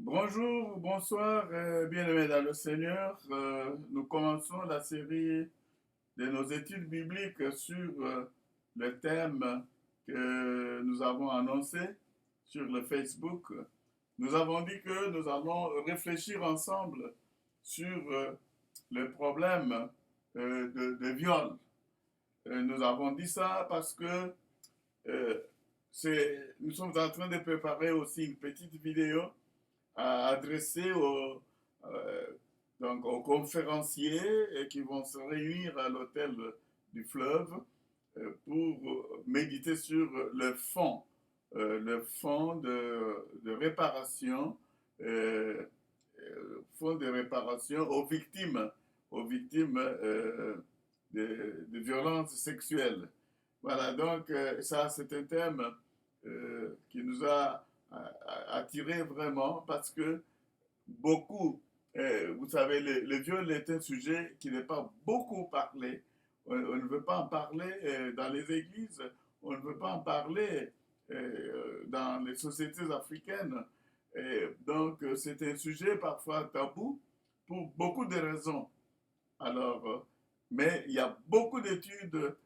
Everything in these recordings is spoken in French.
Bonjour, bonsoir, bien-aimés dans le Seigneur. Nous commençons la série de nos études bibliques sur le thème que nous avons annoncé sur le Facebook. Nous avons dit que nous allons réfléchir ensemble sur le problème de viol. Nous avons dit ça parce que euh, nous sommes en train de préparer aussi une petite vidéo adressé euh, donc aux conférenciers qui vont se réunir à l'hôtel du fleuve pour méditer sur le fond de réparation, euh, fond de réparation aux victimes de violences sexuelles. Voilà, donc ça c'est un thème qui nous a attiré vraiment parce que beaucoup, vous savez, le viol est un sujet qui n'est pas beaucoup parlé. On ne veut pas en parler dans les églises, on ne veut pas en parler dans les sociétés africaines. Donc, c'est un sujet parfois tabou pour beaucoup de raisons. Alors, mais il y a beaucoup d'études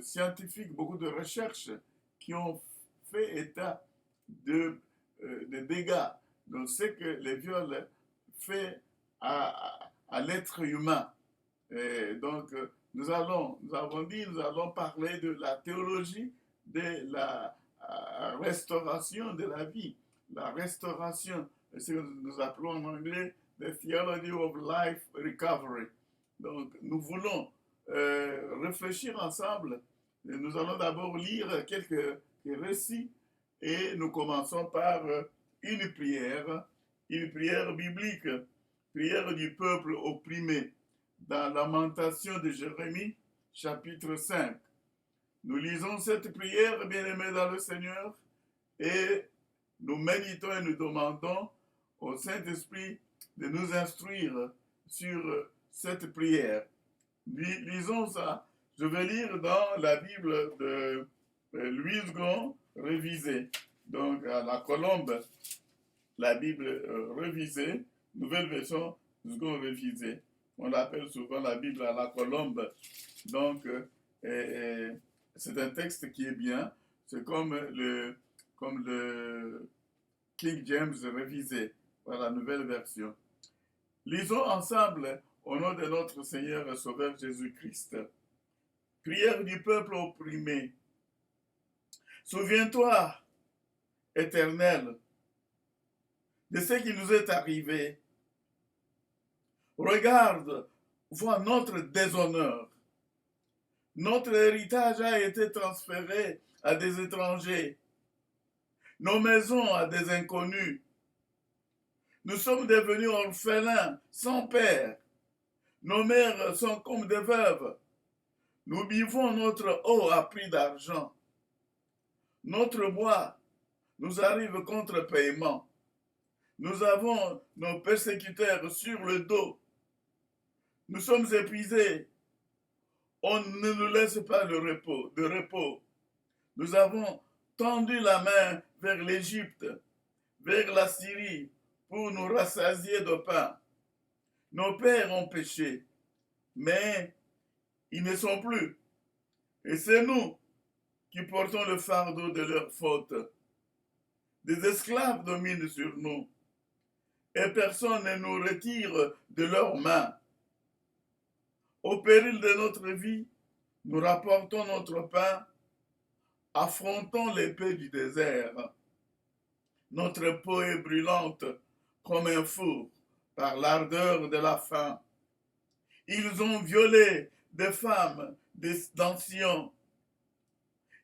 scientifiques, beaucoup de recherches qui ont fait état de dégâts, de ce que les viols fait à l'être humain. Et donc, nous avons dit, nous allons parler de la théologie de la restauration de la vie, la restauration, ce que nous appelons en anglais the theology of life recovery. Donc, nous voulons réfléchir ensemble. Et nous allons d'abord lire quelques récits et nous commençons par une prière biblique, prière du peuple opprimé, dans Lamentation de Jérémie, chapitre 5. Nous lisons cette prière, bien-aimés dans le Seigneur, et nous méditons et nous demandons au Saint-Esprit de nous instruire sur cette prière. Lisons ça. Je vais lire dans la Bible de Louis Gon, révisée. Donc, à la colombe, la Bible révisée, nouvelle version Louis Gon révisée. On l'appelle souvent la Bible à la colombe. Donc, c'est un texte qui est bien. C'est comme le King James révisé, voilà, la nouvelle version. Lisons ensemble au nom de notre Seigneur et Sauveur Jésus-Christ. Prière du peuple opprimé. Souviens-toi, Éternel, de ce qui nous est arrivé. Regarde, vois notre déshonneur. Notre héritage a été transféré à des étrangers, nos maisons à des inconnus. Nous sommes devenus orphelins, sans père. Nos mères sont comme des veuves. Nous buvons notre eau à prix d'argent. Notre bois nous arrive contre paiement. Nous avons nos persécuteurs sur le dos. Nous sommes épuisés. On ne nous laisse pas de repos. Nous avons tendu la main vers l'Égypte, vers la Syrie, pour nous rassasier de pain. Nos pères ont péché, mais ils ne sont plus. Et c'est nous qui portons le fardeau de leurs fautes. Des esclaves dominent sur nous, et personne ne nous retire de leurs mains. Au péril de notre vie, nous rapportons notre pain, affrontons l'épée du désert. Notre peau est brûlante comme un four par l'ardeur de la faim. Ils ont violé des femmes d'anciens.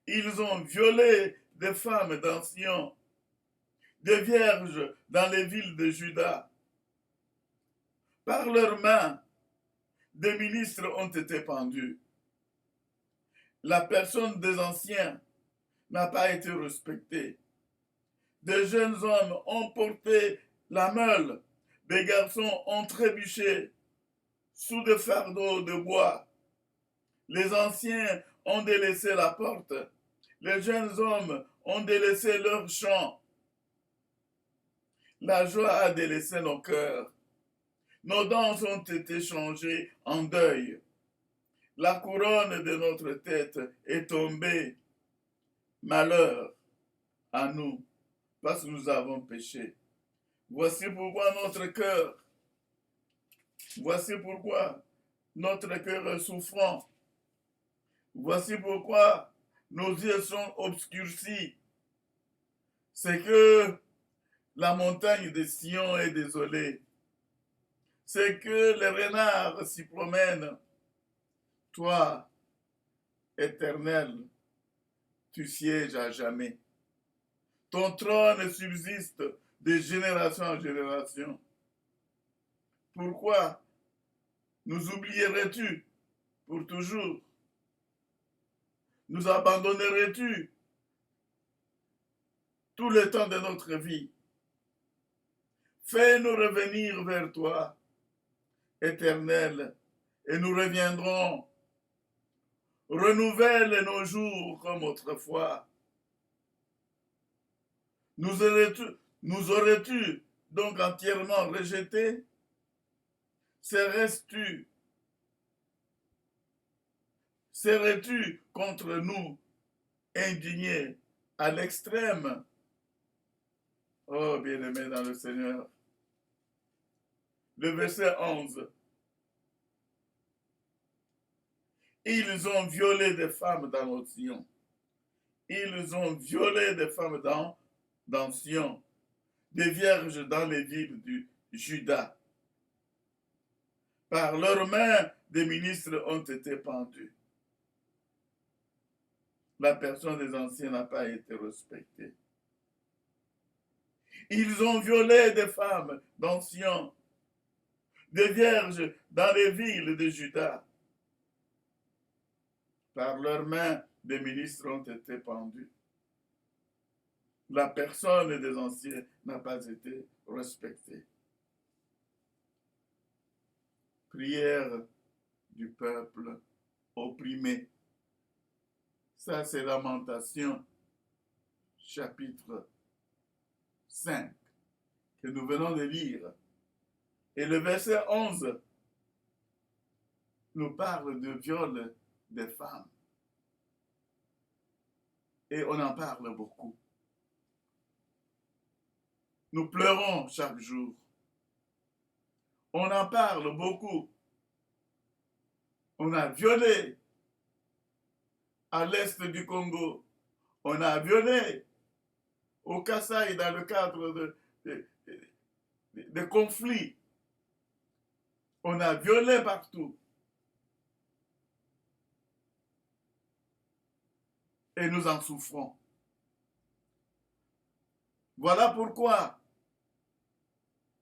Ils ont violé des femmes d'anciens, des vierges dans les villes de Juda. Par leurs mains, des ministres ont été pendus. La personne des anciens n'a pas été respectée. Des jeunes hommes ont porté la meule. Des garçons ont trébuché sous des fardeaux de bois. Les anciens ont délaissé la porte. Les jeunes hommes ont délaissé leur champ. La joie a délaissé nos cœurs. Nos danses ont été changées en deuil. La couronne de notre tête est tombée. Malheur à nous, parce que nous avons péché. Voici pourquoi notre cœur est souffrant. Voici pourquoi nos yeux sont obscurcis. C'est que la montagne de Sion est désolée. C'est que les renards s'y promènent. Toi, Éternel, tu sièges à jamais. Ton trône subsiste de génération en génération. Pourquoi nous oublierais-tu pour toujours? Nous abandonnerais-tu tout le temps de notre vie? Fais-nous revenir vers toi, Éternel, et nous reviendrons. Renouvelle nos jours comme autrefois. Nous aurais-tu donc entièrement rejeté? Serais-tu contre nous indigné à l'extrême? Oh, bien-aimé dans le Seigneur. Le verset 11. Ils ont violé des femmes dans Sion. Ils ont violé des femmes dans Sion, des vierges dans les villes du Juda. Par leurs mains, des ministres ont été pendus. La personne des anciens n'a pas été respectée. Ils ont violé des femmes dans Sion, des vierges dans les villes de Juda. Par leurs mains, des ministres ont été pendus. La personne des anciens n'a pas été respectée. Prière du peuple opprimé. Ça, c'est Lamentation, chapitre 5, que nous venons de lire. Et le verset 11 nous parle de viol des femmes. Et on en parle beaucoup. Nous pleurons chaque jour. On en parle beaucoup. On a violé à l'est du Congo. On a violé au Kasaï dans le cadre de conflits. On a violé partout. Et nous en souffrons. Voilà pourquoi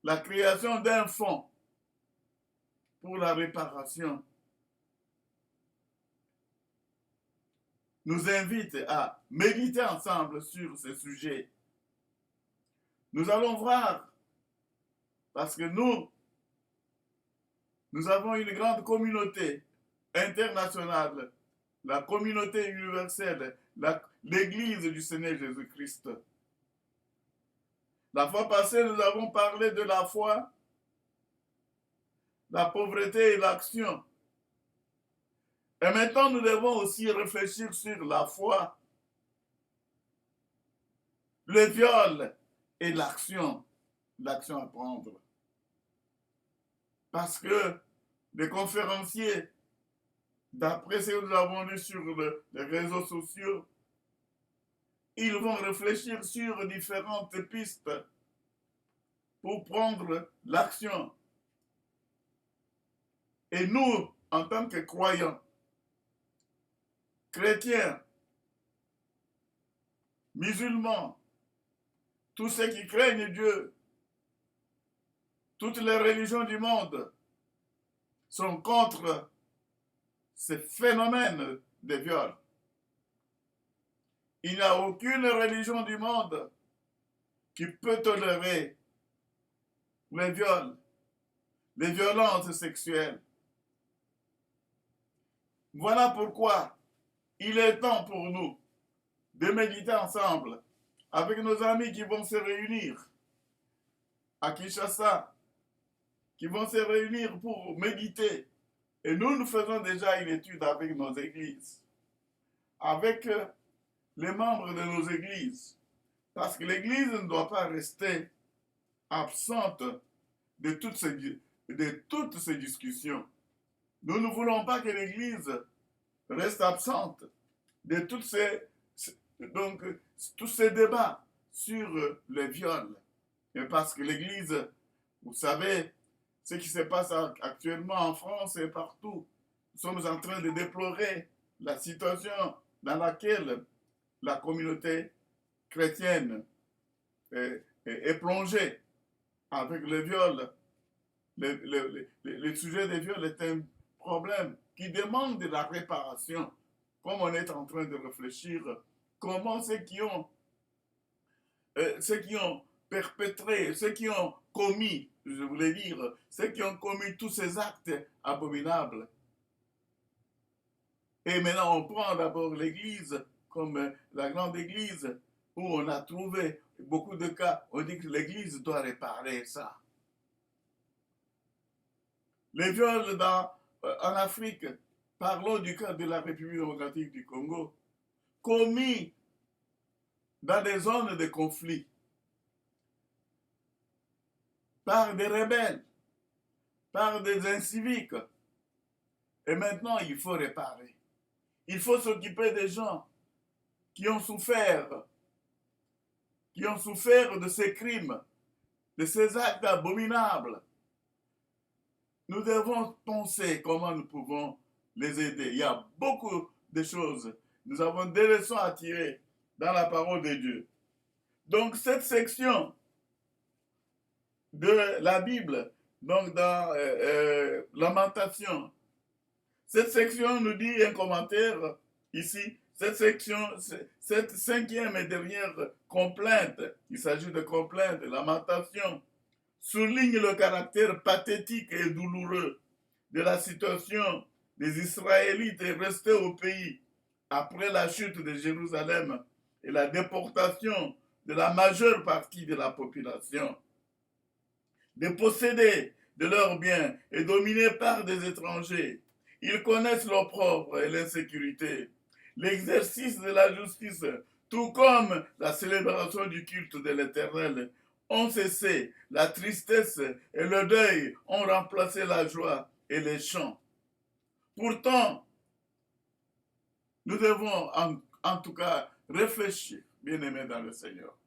la création d'un fonds pour la réparation nous invite à méditer ensemble sur ce sujet. Nous allons voir, parce que nous avons une grande communauté internationale, la communauté universelle, l'Église du Seigneur Jésus-Christ. La fois passée, nous avons parlé de la foi, la pauvreté et l'action. Et maintenant, nous devons aussi réfléchir sur la foi, le viol et l'action à prendre. Parce que les conférenciers, d'après ce que nous avons lu sur les réseaux sociaux, ils vont réfléchir sur différentes pistes pour prendre l'action. Et nous, en tant que croyants, chrétiens, musulmans, tous ceux qui craignent Dieu, toutes les religions du monde sont contre ces phénomènes de viol. Il n'y a aucune religion du monde qui peut tolérer les viols, les violences sexuelles. Voilà pourquoi il est temps pour nous de méditer ensemble avec nos amis qui vont se réunir à Kinshasa qui vont se réunir pour méditer. Et nous faisons déjà une étude avec nos églises, avec les membres de nos églises. Parce que l'église ne doit pas rester absente de toutes ces discussions. Nous ne voulons pas que l'église reste absente de tous ces débats sur les viols. Et parce que l'église, vous savez, ce qui se passe actuellement en France et partout, nous sommes en train de déplorer la situation dans laquelle la communauté chrétienne est plongée avec le viol. Le sujet des viols est un problème qui demande de la réparation, comme on est en train de réfléchir, comment ceux qui ont perpétré, ceux qui ont commis, je voulais dire, ceux qui ont commis tous ces actes abominables. Et maintenant, on prend d'abord l'Église comme la grande Église où on a trouvé beaucoup de cas. On dit que l'Église doit réparer ça. Les viols en Afrique, parlons du cas de la République démocratique du Congo, commis dans des zones de conflit par des rebelles, par des inciviques. Et maintenant, il faut réparer. Il faut s'occuper des gens qui ont souffert de ces crimes, de ces actes abominables. Nous devons penser comment nous pouvons les aider. Il y a beaucoup de choses. Nous avons des leçons à tirer dans la parole de Dieu. Donc cette section de la Bible, donc dans Lamentation, cette section nous dit un commentaire ici, cette cinquième et dernière complainte, il s'agit de complainte, Lamentation, souligne le caractère pathétique et douloureux de la situation des Israélites restés au pays après la chute de Jérusalem et la déportation de la majeure partie de la population. Dépossédés de leurs biens et dominés par des étrangers, ils connaissent l'opprobre et l'insécurité, l'exercice de la justice, tout comme la célébration du culte de l'Éternel, ont cessé, la tristesse et le deuil ont remplacé la joie et les chants. Pourtant, nous devons en tout cas réfléchir, bien-aimés dans le Seigneur.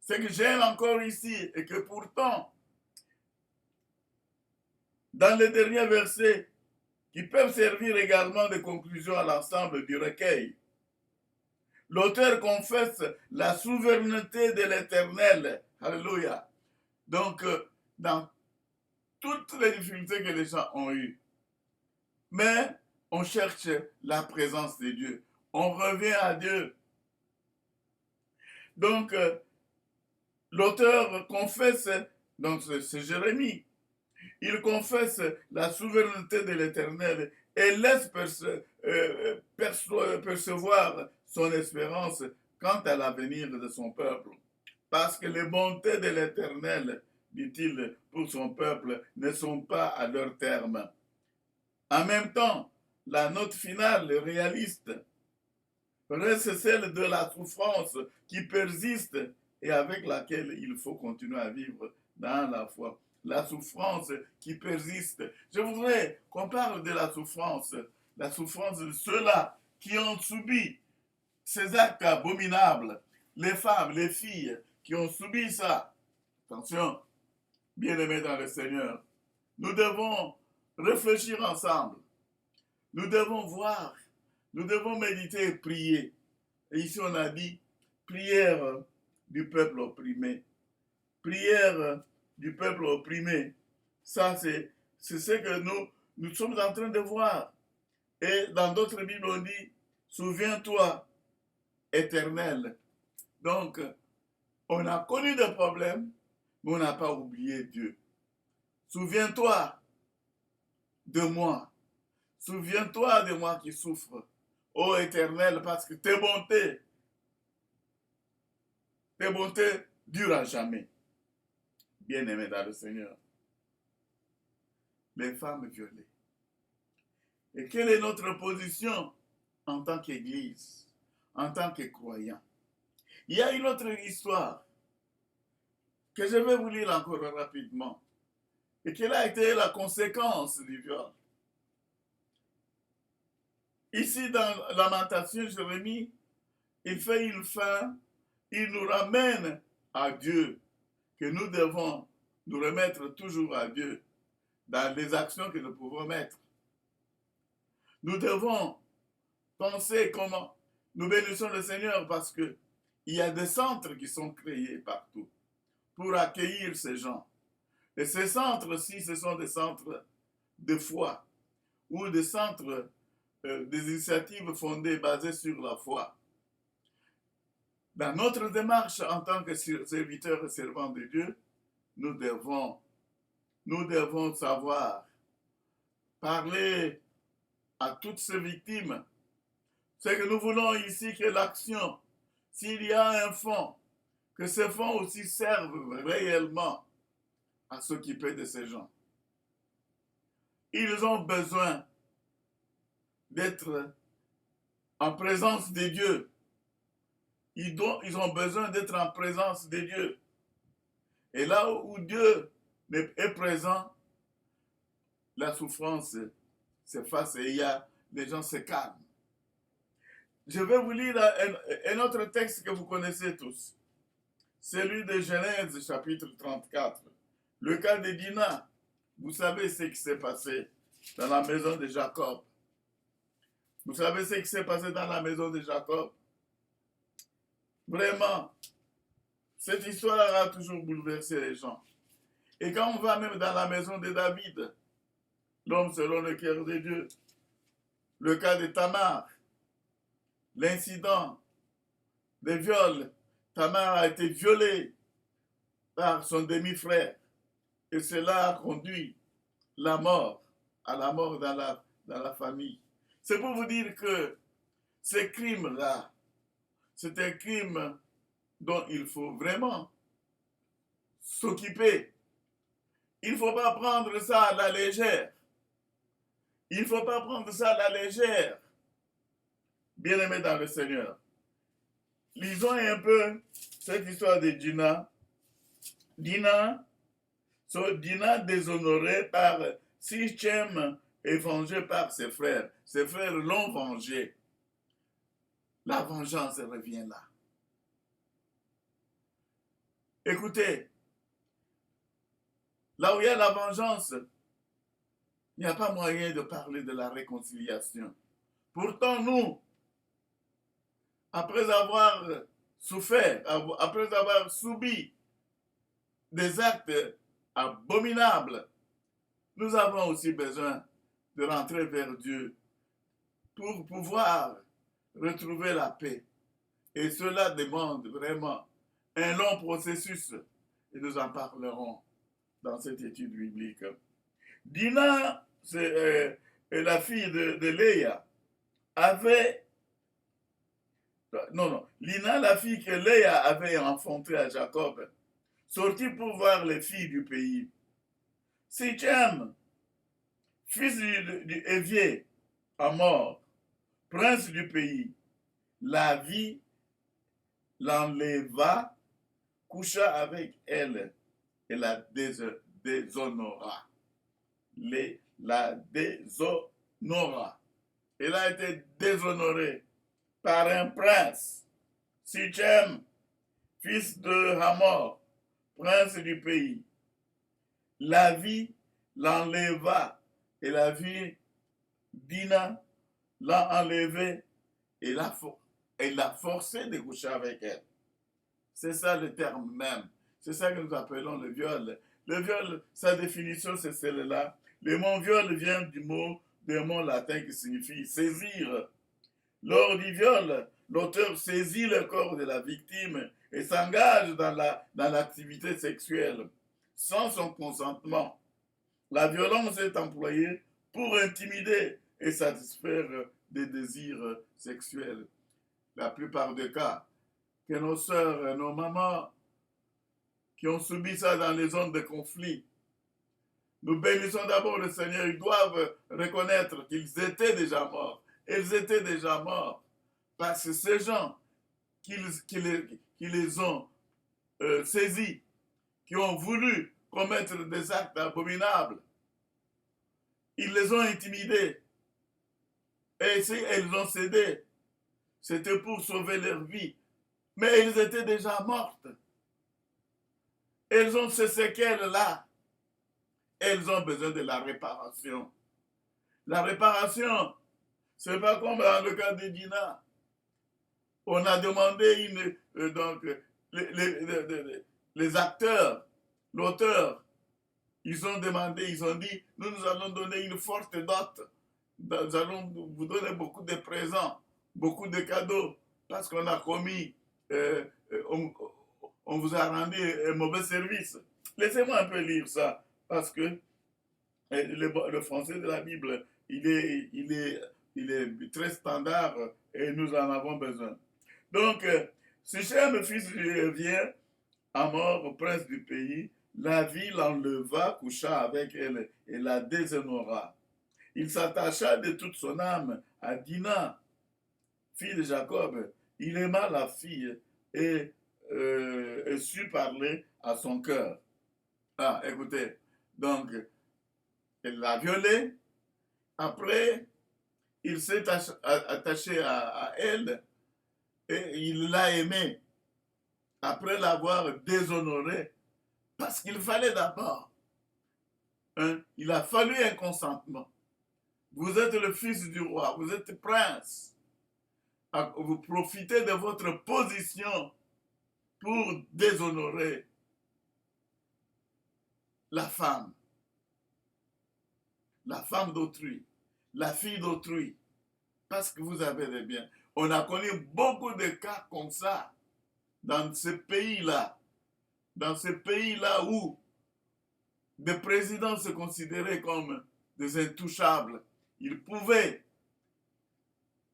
Ce que j'aime encore ici est que pourtant, dans les derniers versets, qui peuvent servir également de conclusion à l'ensemble du recueil, l'auteur confesse la souveraineté de l'Éternel. Alléluia. Donc, dans toutes les difficultés que les gens ont eues, mais on cherche la présence de Dieu. On revient à Dieu. Donc, l'auteur confesse, donc c'est Jérémie, il confesse la souveraineté de l'Éternel et laisse percevoir son espérance quant à l'avenir de son peuple. Parce que les bontés de l'Éternel, dit-il, pour son peuple, ne sont pas à leur terme. En même temps, la note finale réaliste reste celle de la souffrance qui persiste et avec laquelle il faut continuer à vivre dans la foi. La souffrance qui persiste. Je voudrais qu'on parle de la souffrance de ceux-là qui ont subi ces actes abominables, les femmes, les filles qui ont subi ça. Attention, bien-aimés dans le Seigneur, nous devons réfléchir ensemble. Nous devons voir, nous devons méditer et prier. Et ici on a dit prière du peuple opprimé. Prière du peuple opprimé. Ça, c'est ce que nous sommes en train de voir. Et dans d'autres Bibles, on dit, souviens-toi, Éternel. Donc, on a connu des problèmes, mais on n'a pas oublié Dieu. Souviens-toi de moi. Souviens-toi de moi qui souffre. Ô Éternel, parce que tes bontés dure à jamais. Bien-aimés dans le Seigneur, les femmes violées. Et quelle est notre position en tant qu'Église, en tant que croyants? Il y a une autre histoire que je vais vous lire encore rapidement et quelle a été la conséquence du viol. Ici, dans Lamentation, Jérémie, il fait une fin, il nous ramène à Dieu, que nous devons nous remettre toujours à Dieu dans les actions que nous pouvons mettre. Nous devons penser comment nous bénissons le Seigneur parce qu'il y a des centres qui sont créés partout pour accueillir ces gens. Et ces centres-ci, ce sont des centres de foi ou des centres des initiatives fondées, basées sur la foi. Dans notre démarche en tant que serviteurs et servants de Dieu, nous devons savoir parler à toutes ces victimes. C'est que nous voulons ici que l'action, s'il y a un fonds, que ce fonds aussi serve réellement à s'occuper de ces gens. Ils ont besoin d'être en présence de Dieu. Ils ont besoin d'être en présence de Dieu. Et là où Dieu est présent, la souffrance s'efface et les gens se calment. Je vais vous lire un autre texte que vous connaissez tous. Celui de Genèse, chapitre 34. Le cas de Dina. Vous savez ce qui s'est passé dans la maison de Jacob. Vous savez ce qui s'est passé dans la maison de Jacob? Vraiment, cette histoire a toujours bouleversé les gens. Et quand on va même dans la maison de David, l'homme selon le cœur de Dieu, le cas de Tamar, l'incident des viols, Tamar a été violée par son demi-frère et cela a conduit à la mort dans la famille. C'est pour vous dire que ces crimes-là, c'est un crime dont il faut vraiment s'occuper. Il ne faut pas prendre ça à la légère. Il ne faut pas prendre ça à la légère. Bien-aimés dans le Seigneur. Lisons un peu cette histoire de Dina. Dina déshonorée par Sichem et vengée par ses frères. Ses frères l'ont vengée. La vengeance revient là. Écoutez, là où il y a la vengeance, il n'y a pas moyen de parler de la réconciliation. Pourtant, nous, après avoir souffert, après avoir subi des actes abominables, nous avons aussi besoin de rentrer vers Dieu pour pouvoir retrouver la paix. Et cela demande vraiment un long processus. Et nous en parlerons dans cette étude biblique. Dina, c'est la fille de Léa, Lina, la fille que Léa avait enfantée à Jacob, sortit pour voir les filles du pays. Sichem, fils du Évier, à mort, prince du pays, la vit, l'enleva, coucha avec elle et la déshonora. La déshonora. Elle a été déshonorée par un prince, Sichem, fils de Hamor, prince du pays. La vie l'enleva et la vie Dina l'a enlevé et l'a forcé de coucher avec elle. C'est ça le terme même. C'est ça que nous appelons le viol. Le viol, sa définition, c'est celle-là. Le mot viol vient d'un mot latin qui signifie saisir. Lors du viol, l'auteur saisit le corps de la victime et s'engage dans l'activité sexuelle sans son consentement. La violence est employée pour intimider et satisfaire des désirs sexuels. La plupart des cas, que nos sœurs, nos mamans qui ont subi ça dans les zones de conflit. Nous bénissons d'abord le Seigneur. Ils doivent reconnaître qu'ils étaient déjà morts. Ils étaient déjà morts. Parce que ces gens qui les ont saisis, qui ont voulu commettre des actes abominables, ils les ont intimidés. Et si elles ont cédé, c'était pour sauver leur vie. Mais elles étaient déjà mortes. Elles ont ces séquelles-là. Elles ont besoin de la réparation. La réparation, ce n'est pas comme dans le cas de Dina. On a demandé donc les acteurs, l'auteur, ils ont demandé, ils ont dit, nous allons donner une forte dot. Nous allons vous donner beaucoup de présents, beaucoup de cadeaux, parce qu'on a commis, on vous a rendu un mauvais service. Laissez-moi un peu lire ça, parce que le français de la Bible, il est très standard et nous en avons besoin. Donc, Sichem, fils du vient, à mort au prince du pays, la ville enleva, coucha avec elle et la déshonora. Il s'attacha de toute son âme à Dina, fille de Jacob. Il aima la fille et sut parler à son cœur. Ah, écoutez, donc, il l'a violée. Après, il s'est attaché à elle et il l'a aimée. Après l'avoir déshonorée, parce qu'il fallait d'abord, il a fallu un consentement. Vous êtes le fils du roi, vous êtes prince. Vous profitez de votre position pour déshonorer la femme d'autrui, la fille d'autrui, parce que vous avez des biens. On a connu beaucoup de cas comme ça dans ce pays-là, où des présidents se considéraient comme des intouchables. Ils pouvaient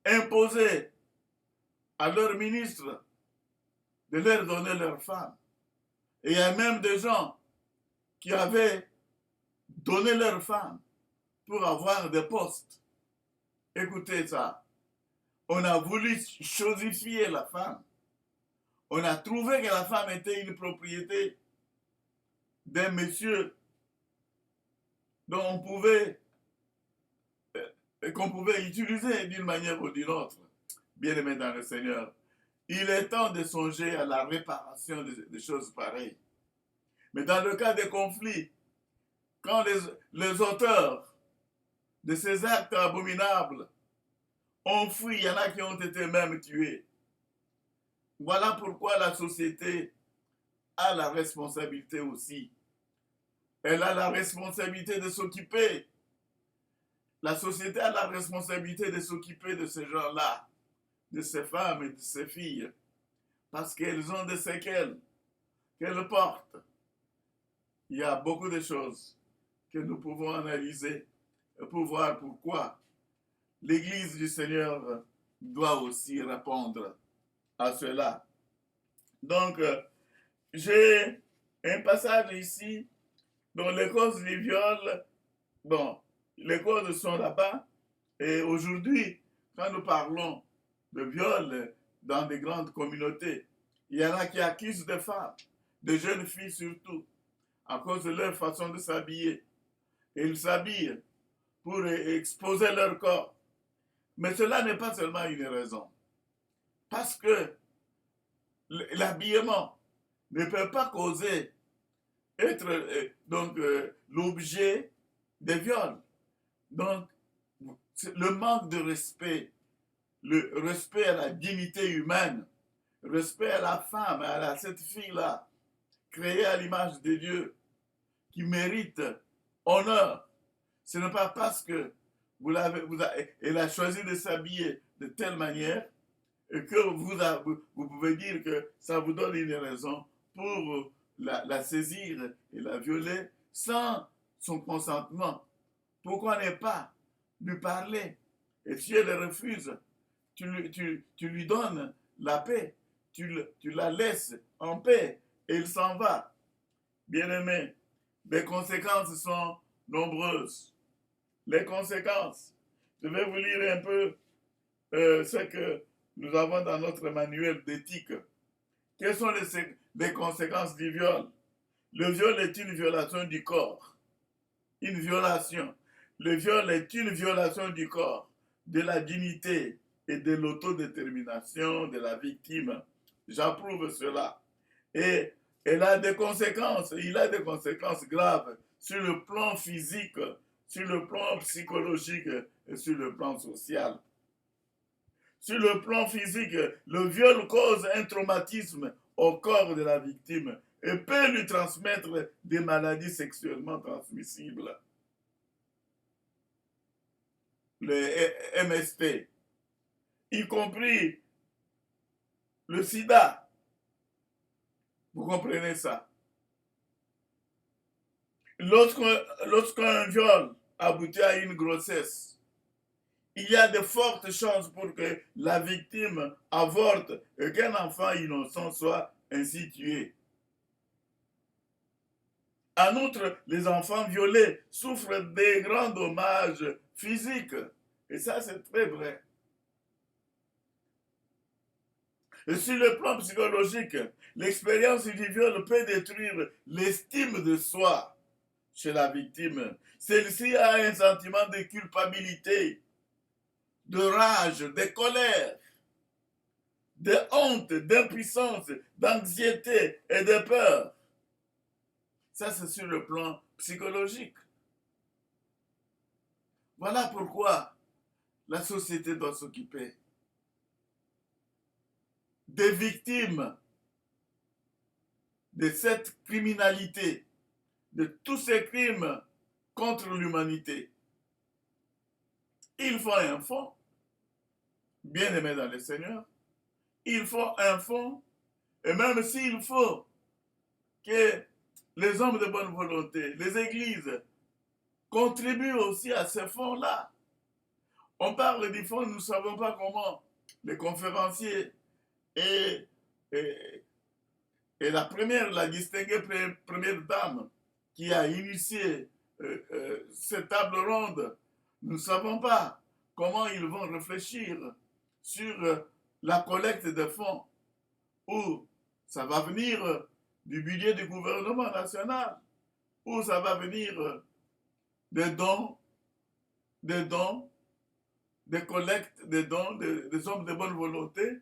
imposer à leurs ministres de leur donner leur femme. Et il y a même des gens qui avaient donné leur femme pour avoir des postes. Écoutez ça. On a voulu chosifier la femme. On a trouvé que la femme était une propriété d'un monsieur dont qu'on pouvait utiliser d'une manière ou d'une autre. Bien-aimé dans le Seigneur, il est temps de songer à la réparation de choses pareilles. Mais dans le cas des conflits, quand les auteurs de ces actes abominables ont fui, il y en a qui ont été même tués. Voilà pourquoi la société a la responsabilité aussi. Elle a la responsabilité de s'occuper. La société a la responsabilité de s'occuper de ces gens-là, de ces femmes et de ces filles, parce qu'elles ont des séquelles qu'elles portent. Il y a beaucoup de choses que nous pouvons analyser pour voir pourquoi l'Église du Seigneur doit aussi répondre à cela. Donc, j'ai un passage ici dont les causes du viol, bon, les causes sont là-bas. Et aujourd'hui, quand nous parlons de viol dans des grandes communautés, il y en a qui accusent des femmes, de jeunes filles surtout, à cause de leur façon de s'habiller. Et ils s'habillent pour exposer leur corps. Mais cela n'est pas seulement une raison. Parce que l'habillement ne peut pas causer être l'objet des viols. Donc, le manque de respect, le respect à la dignité humaine, le respect à la femme, à cette fille-là, créée à l'image de Dieu, qui mérite honneur. Ce n'est pas parce que elle a choisi de s'habiller de telle manière que vous pouvez dire que ça vous donne une raison pour la saisir et la violer sans son consentement. Pourquoi ne pas lui parler? Et si elle refuse, tu lui donnes la paix, tu la laisses en paix et il s'en va. bien-aimés, les conséquences sont nombreuses. Les conséquences. Je vais vous lire un peu ce que nous avons dans notre manuel d'éthique. Quelles sont les conséquences du viol? Le viol est une violation du corps. Une violation. Le viol est une violation du corps, de la dignité et de l'autodétermination de la victime. J'approuve cela. Et il a des conséquences graves sur le plan physique, sur le plan psychologique et sur le plan social. Sur le plan physique, le viol cause un traumatisme au corps de la victime et peut lui transmettre des maladies sexuellement transmissibles. Le MST, y compris le sida. Vous comprenez ça? Lorsqu'un viol aboutit à une grossesse, il y a de fortes chances pour que la victime avorte et qu'un enfant innocent soit ainsi tué. En outre, les enfants violés souffrent de grands dommages physiques. Et ça, c'est très vrai. Et sur le plan psychologique, l'expérience du viol peut détruire l'estime de soi chez la victime. Celle-ci a un sentiment de culpabilité, de rage, de colère, de honte, d'impuissance, d'anxiété et de peur. Ça, c'est sur le plan psychologique. Voilà pourquoi la société doit s'occuper des victimes de cette criminalité, de tous ces crimes contre l'humanité. Il faut un fonds, bien aimé dans le Seigneur, il faut un fonds, et même s'il faut que les hommes de bonne volonté, les églises, contribuent aussi à ces fonds-là. On parle du fonds, nous ne savons pas comment les conférenciers et, et, et la distinguée première dame qui a initié cette table ronde, nous ne savons pas comment ils vont réfléchir sur la collecte de fonds, où ça va venir du budget du gouvernement national, où ça va venir des dons, des collectes, des dons des hommes de bonne volonté,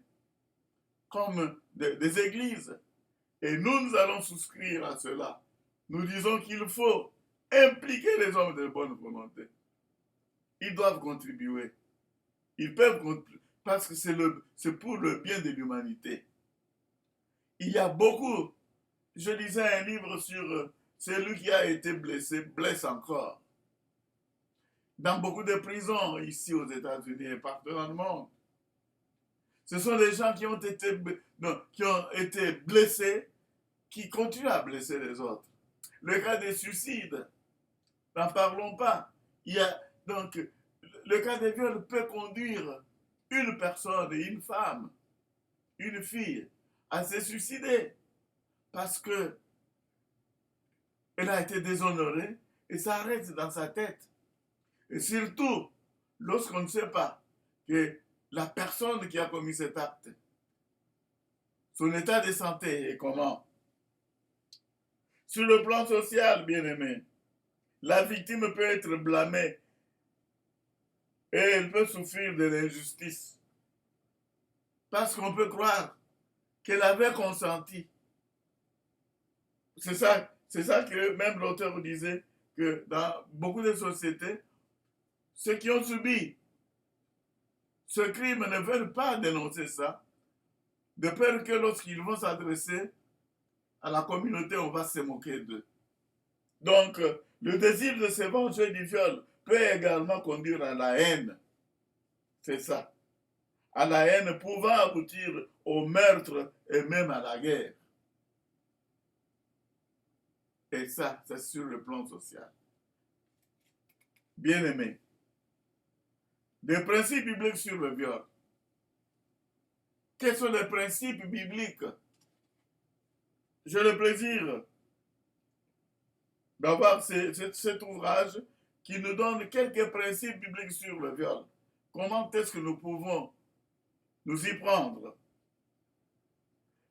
comme des églises. Et nous allons souscrire à cela. Nous disons qu'il faut impliquer les hommes de bonne volonté. Ils doivent contribuer. Ils peuvent contribuer parce que c'est pour le bien de l'humanité. Il y a beaucoup. Je lisais un livre sur celui qui a été blessé, blesse encore. Dans beaucoup de prisons ici aux États-Unis et partout dans le monde. Ce sont des gens qui ont été blessés, qui continuent à blesser les autres. Le cas des suicides, n'en parlons pas. Donc, le cas des viols peut conduire une personne, une femme, une fille, à se suicider parce que elle a été déshonorée et ça reste dans sa tête. Et surtout, lorsqu'on ne sait pas que la personne qui a commis cet acte, son état de santé est comment? Sur le plan social, bien aimé, la victime peut être blâmée et elle peut souffrir de l'injustice. Parce qu'on peut croire qu'elle avait consenti. C'est ça que même l'auteur disait, que dans beaucoup de sociétés, ceux qui ont subi ce crime ne veulent pas dénoncer ça, de peur que lorsqu'ils vont s'adresser à la communauté, on va se moquer d'eux. Donc, le désir de se venger du viol peut également conduire à la haine. C'est ça. À la haine pouvant aboutir au meurtre et même à la guerre. Et ça, c'est sur le plan social. Bien aimé, des principes bibliques sur le viol. Quels sont les principes bibliques? J'ai le plaisir d'avoir cet ouvrage qui nous donne quelques principes bibliques sur le viol. Comment est-ce que nous pouvons nous y prendre?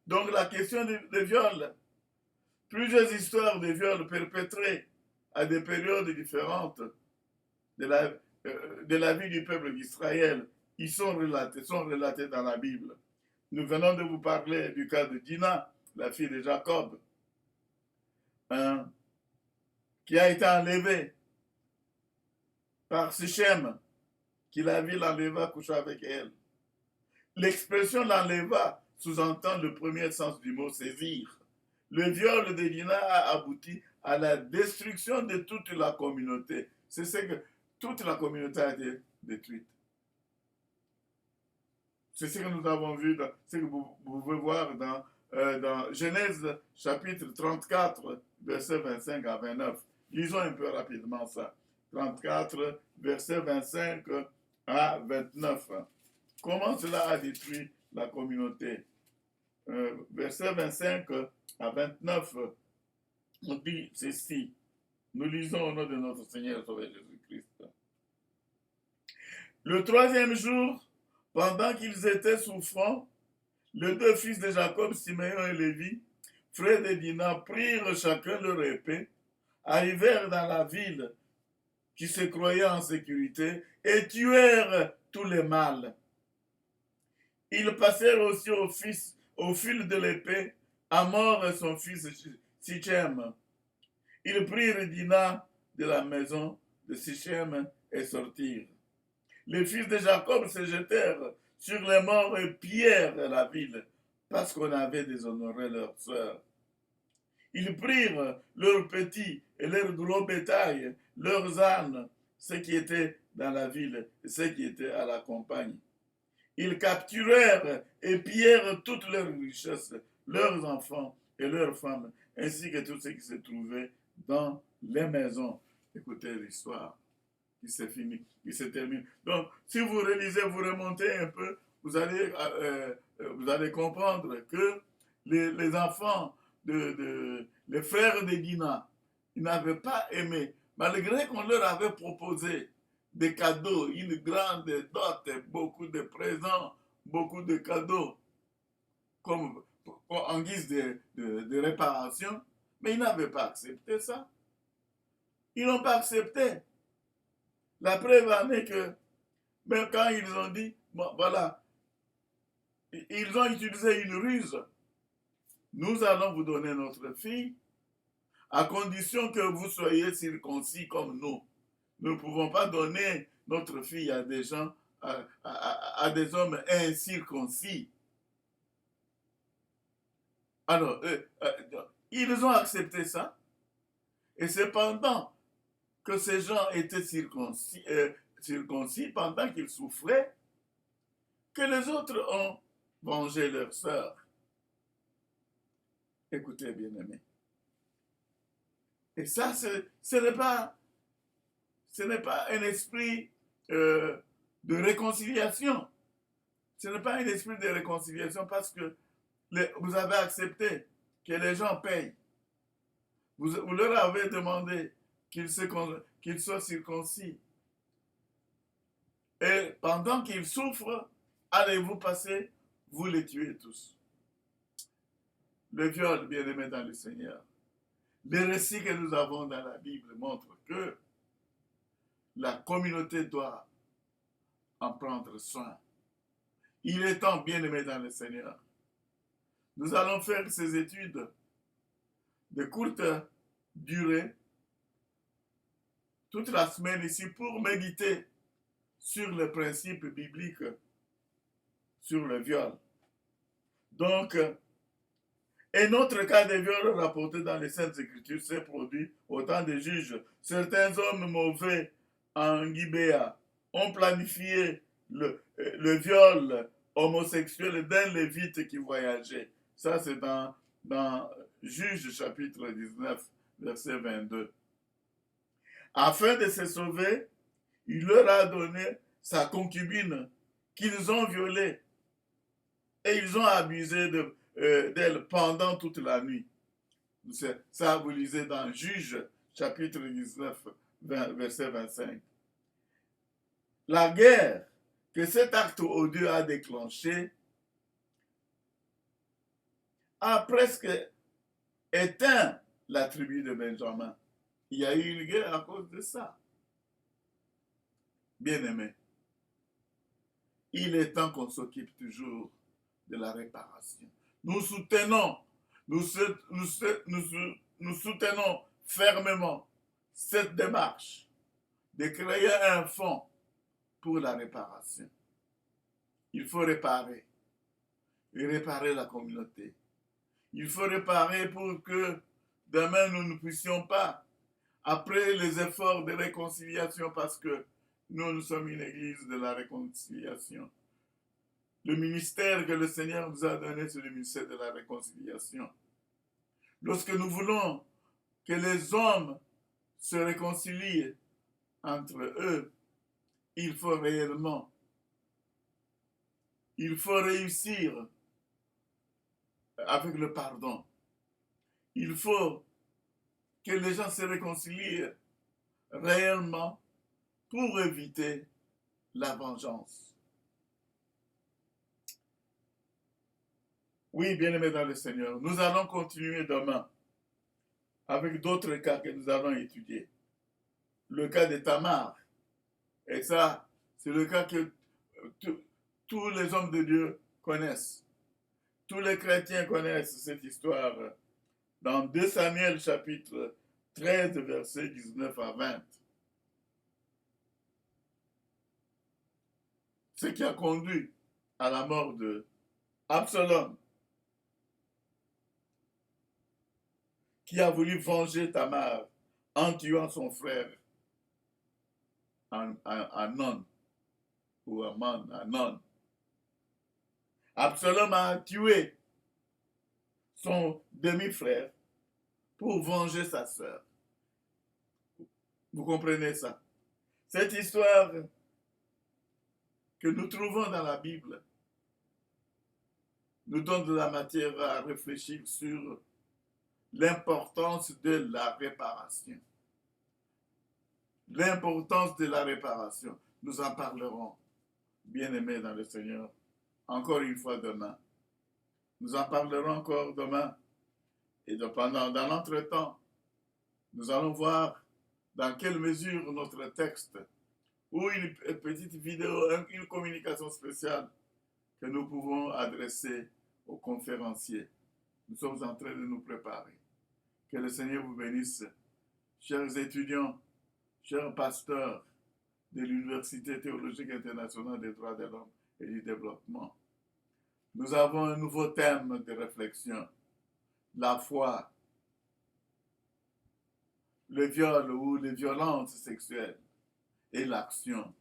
Donc la question des viols, plusieurs histoires de viols perpétrés à des périodes différentes de la vie du peuple d'Israël, ils sont relatés dans la Bible. Nous venons de vous parler du cas de Dina, la fille de Jacob, hein, qui a été enlevée par Sichem, qui la ville l'enleva, coucha avec elle. L'expression l'enleva sous-entend le premier sens du mot saisir. Le viol de Dina a abouti à la destruction de toute la communauté. C'est ce que toute la communauté a été détruite. C'est ce que nous avons vu, ce que vous pouvez voir dans Genèse chapitre 34, versets 25 à 29. Lisons un peu rapidement ça. 34, versets 25 à 29. Comment cela a détruit la communauté? Versets 25 à 29, on dit ceci. Nous lisons au nom de notre Seigneur Sauveur Jésus-Christ. Le troisième jour, pendant qu'ils étaient souffrants, les deux fils de Jacob, Siméon et Lévi, frères de Dina, prirent chacun leur épée, arrivèrent dans la ville qui se croyait en sécurité et tuèrent tous les mâles. Ils passèrent aussi au fil de l'épée à mort son fils Sichem. Ils prirent Dina de la maison de Sichem et sortirent. Les fils de Jacob se jetèrent sur les morts et pillèrent la ville parce qu'on avait déshonoré leur sœur. Ils prirent leurs petits et leurs gros bétail, leurs ânes, ceux qui étaient dans la ville et ceux qui étaient à la campagne. Ils capturèrent et pillèrent toutes leurs richesses, leurs enfants et leurs femmes, ainsi que tout ce qui se trouvait dans les maisons. Écoutez l'histoire qui s'est finie, qui se termine. Donc, si vous relisez, vous remontez un peu, vous allez comprendre que les enfants, les frères de Dina, ils n'avaient pas aimé, malgré qu'on leur avait proposé des cadeaux, une grande dot, beaucoup de présents, beaucoup de cadeaux, comme en guise de réparation, mais ils n'avaient pas accepté ça. Ils n'ont pas accepté. La preuve en est que, même quand ils ont dit, bon, voilà, ils ont utilisé une ruse. Nous allons vous donner notre fille, à condition que vous soyez circoncis comme nous. Nous ne pouvons pas donner notre fille à des gens, à des hommes incirconcis. Alors, ils ont accepté ça. Et c'est pendant que ces gens étaient circoncis, pendant qu'ils souffraient, que les autres ont vengé leur sœur. Écoutez, bien-aimés. Et ça, ce n'est pas un esprit de réconciliation. Ce n'est pas un esprit de réconciliation parce que vous avez accepté que les gens payent. Vous leur avez demandé qu'ils soient circoncis. Et pendant qu'ils souffrent, allez-vous passer, vous les tuez tous. Le viol, bien-aimé dans le Seigneur. Les récits que nous avons dans la Bible montrent que la communauté doit en prendre soin. Il est temps, bien-aimé dans le Seigneur. Nous allons faire ces études de courte durée toute la semaine ici pour méditer sur les principes bibliques sur le viol. Donc, un autre cas de viol rapporté dans les Saintes Écritures s'est produit au temps des juges. Certains hommes mauvais en Gibéa ont planifié le viol homosexuel d'un lévite qui voyageait. Ça, c'est dans Juges chapitre 19, verset 22. Afin de se sauver, il leur a donné sa concubine qu'ils ont violée et ils ont abusé d'elle pendant toute la nuit. Ça, vous lisez dans Juges chapitre 19, verset 25. La guerre que cet acte odieux a déclenchée a presque éteint la tribu de Benjamin. Il y a eu une guerre à cause de ça. Bien-aimés, il est temps qu'on s'occupe toujours de la réparation. Nous soutenons, nous soutenons fermement cette démarche de créer un fonds pour la réparation. Il faut réparer et réparer la communauté. Il faut réparer pour que demain nous ne puissions pas, après les efforts de réconciliation, parce que nous sommes une église de la réconciliation. Le ministère que le Seigneur nous a donné, c'est le ministère de la réconciliation. Lorsque nous voulons que les hommes se réconcilient entre eux, il faut réellement, il faut réussir avec le pardon. Il faut que les gens se réconcilient réellement pour éviter la vengeance. Oui, bien-aimés dans le Seigneur, nous allons continuer demain avec d'autres cas que nous allons étudier. Le cas de Tamar. Et ça, c'est le cas que tous les hommes de Dieu connaissent. Tous les chrétiens connaissent cette histoire dans 2 Samuel chapitre 13, versets 19 à 20. Ce qui a conduit à la mort de Absalom, qui a voulu venger Tamar en tuant son frère Amnon, ou Amnon. Absalom a tué son demi-frère pour venger sa sœur. Vous comprenez ça? Cette histoire que nous trouvons dans la Bible nous donne de la matière à réfléchir sur l'importance de la réparation. L'importance de la réparation. Nous en parlerons, bien-aimés dans le Seigneur, encore une fois demain. Nous en parlerons encore demain. Et dans l'entretemps, nous allons voir dans quelle mesure notre texte ou une petite vidéo, une communication spéciale que nous pouvons adresser aux conférenciers. Nous sommes en train de nous préparer. Que le Seigneur vous bénisse, chers étudiants, chers pasteurs de l'Université théologique internationale des droits de l'homme et du développement. Nous avons un nouveau thème de réflexion, la foi, le viol ou les violences sexuelles et l'action.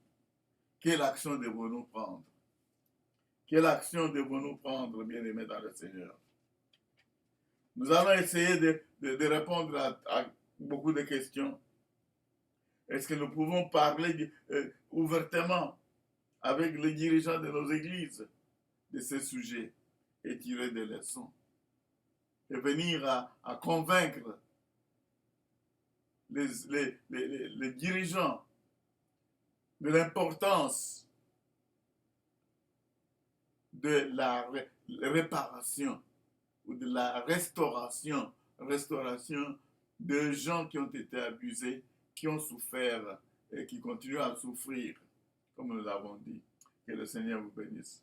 Quelle action devons-nous prendre? Quelle action devons-nous prendre, bien-aimés dans le Seigneur? Nous allons essayer de répondre à beaucoup de questions. Est-ce que nous pouvons parler ouvertement avec les dirigeants de nos églises de ces sujets et tirer des leçons? Et venir à convaincre les dirigeants de l'importance de la réparation ou de la restauration de gens qui ont été abusés, qui ont souffert et qui continuent à souffrir, comme nous l'avons dit. Que le Seigneur vous bénisse.